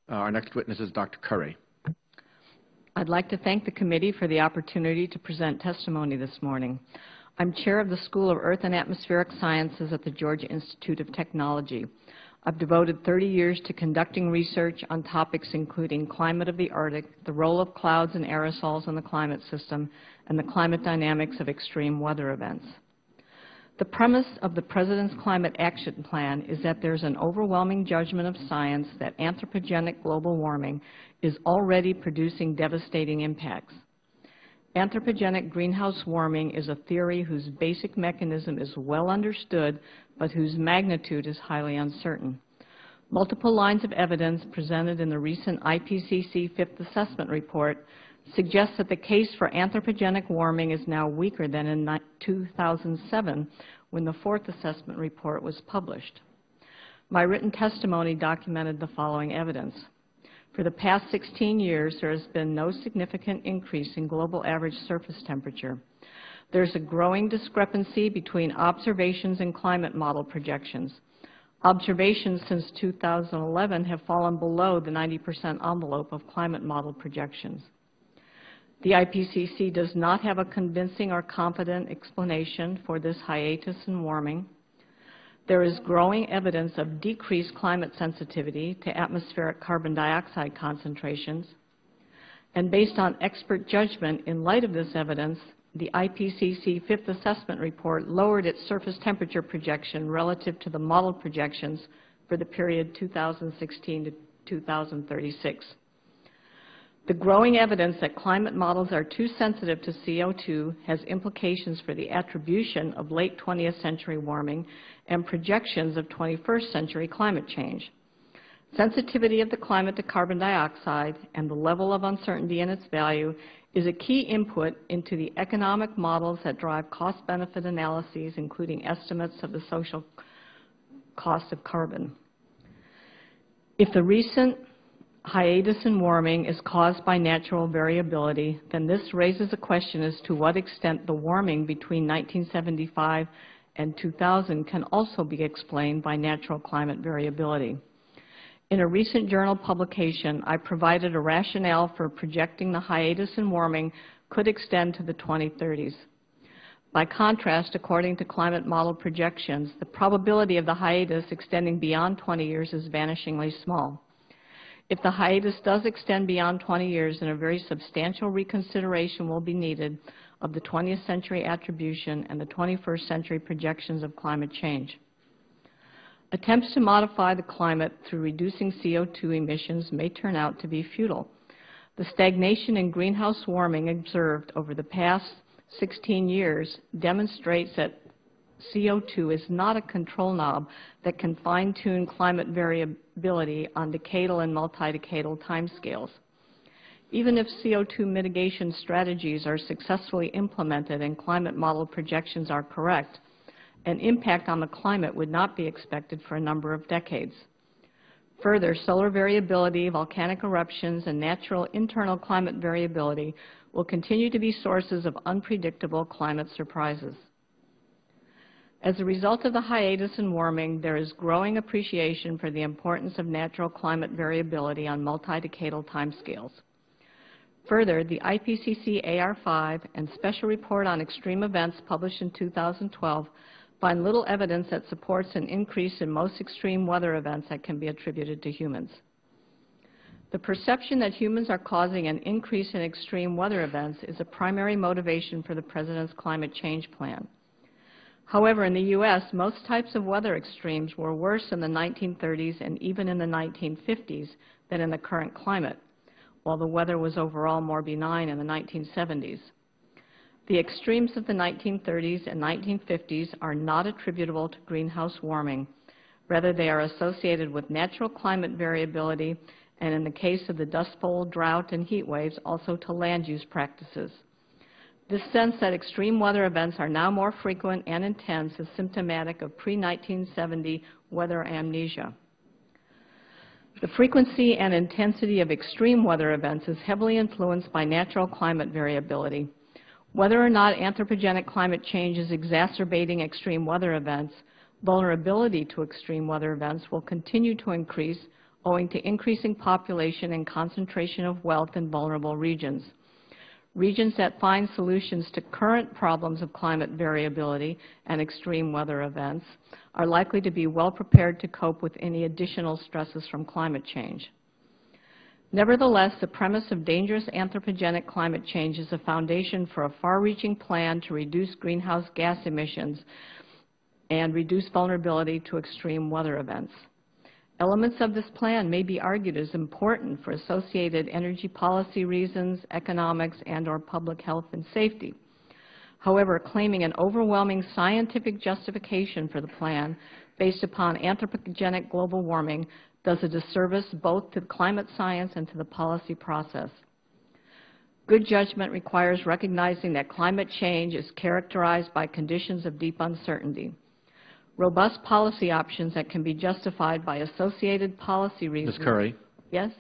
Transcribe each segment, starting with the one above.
Our next witness is Dr. Curry. I'd like to thank the committee for the opportunity to present testimony this morning. I'm chair of the School of Earth and Atmospheric Sciences at the Georgia Institute of Technology. I've devoted 30 years to conducting research on topics including climate of the Arctic, the role of clouds and aerosols in the climate system, and the climate dynamics of extreme weather events. The premise of the President's Climate Action Plan is that there's an overwhelming judgment of science that anthropogenic global warming is already producing devastating impacts. Anthropogenic greenhouse warming is a theory whose basic mechanism is well understood, but whose magnitude is highly uncertain. Multiple lines of evidence presented in the recent IPCC Fifth Assessment Report suggests that the case for anthropogenic warming is now weaker than in 2007, when the Fourth Assessment Report was published. My written testimony documented the following evidence. For the past 16 years, there has been no significant increase in global average surface temperature. There's a growing discrepancy between observations and climate model projections. Observations since 2011 have fallen below the 90% envelope of climate model projections. The IPCC does not have a convincing or confident explanation for this hiatus in warming. There is growing evidence of decreased climate sensitivity to atmospheric carbon dioxide concentrations. And based on expert judgment in light of this evidence, the IPCC Fifth Assessment Report lowered its surface temperature projection relative to the model projections for the period 2016 to 2036. The growing evidence that climate models are too sensitive to CO2 has implications for the attribution of late 20th century warming and projections of 21st century climate change. Sensitivity of the climate to carbon dioxide and the level of uncertainty in its value is a key input into the economic models that drive cost-benefit analyses, including estimates of the social cost of carbon. If the recent hiatus in warming is caused by natural variability, then this raises a question as to what extent the warming between 1975 and 2000 can also be explained by natural climate variability. In a recent journal publication, I provided a rationale for projecting the hiatus in warming could extend to the 2030s. By contrast, according to climate model projections, the probability of the hiatus extending beyond 20 years is vanishingly small. If the hiatus does extend beyond 20 years, then a very substantial reconsideration will be needed of the 20th century attribution and the 21st century projections of climate change. Attempts to modify the climate through reducing CO2 emissions may turn out to be futile. The stagnation in greenhouse warming observed over the past 16 years demonstrates that CO2 is not a control knob that can fine-tune climate variability on decadal and multi-decadal timescales. Even if CO2 mitigation strategies are successfully implemented and climate model projections are correct, an impact on the climate would not be expected for a number of decades. Further, solar variability, volcanic eruptions, and natural internal climate variability will continue to be sources of unpredictable climate surprises. As a result of the hiatus in warming, there is growing appreciation for the importance of natural climate variability on multi-decadal timescales. Further, the IPCC AR5 and Special Report on Extreme Events published in 2012 find little evidence that supports an increase in most extreme weather events that can be attributed to humans. The perception that humans are causing an increase in extreme weather events is a primary motivation for the President's Climate Change Plan. However, in the U.S., most types of weather extremes were worse in the 1930s and even in the 1950s than in the current climate, while the weather was overall more benign in the 1970s. The extremes of the 1930s and 1950s are not attributable to greenhouse warming. Rather, they are associated with natural climate variability and, in the case of the Dust Bowl, drought, and heat waves, also to land use practices. This sense that extreme weather events are now more frequent and intense is symptomatic of pre-1970 weather amnesia. The frequency and intensity of extreme weather events is heavily influenced by natural climate variability. Whether or not anthropogenic climate change is exacerbating extreme weather events, vulnerability to extreme weather events will continue to increase owing to increasing population and concentration of wealth in vulnerable regions. Regions that find solutions to current problems of climate variability and extreme weather events are likely to be well prepared to cope with any additional stresses from climate change. Nevertheless, the premise of dangerous anthropogenic climate change is a foundation for a far-reaching plan to reduce greenhouse gas emissions and reduce vulnerability to extreme weather events. Elements of this plan may be argued as important for associated energy policy reasons, economics, and/or public health and safety. However, claiming an overwhelming scientific justification for the plan based upon anthropogenic global warming does a disservice both to climate science and to the policy process. Good judgment requires recognizing that climate change is characterized by conditions of deep uncertainty. Robust policy options that can be justified by associated policy reasons. Ms. Curry? Yes?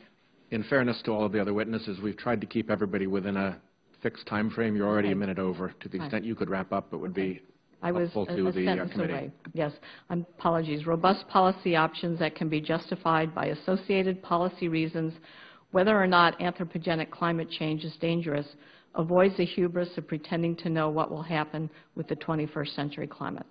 In fairness to all of the other witnesses, we've tried to keep everybody within a fixed time frame. You're already a minute over. To the extent you could wrap up, it would be helpful to the committee. Away. Yes, apologies. Robust policy options that can be justified by associated policy reasons, whether or not anthropogenic climate change is dangerous, avoids the hubris of pretending to know what will happen with the 21st century climate.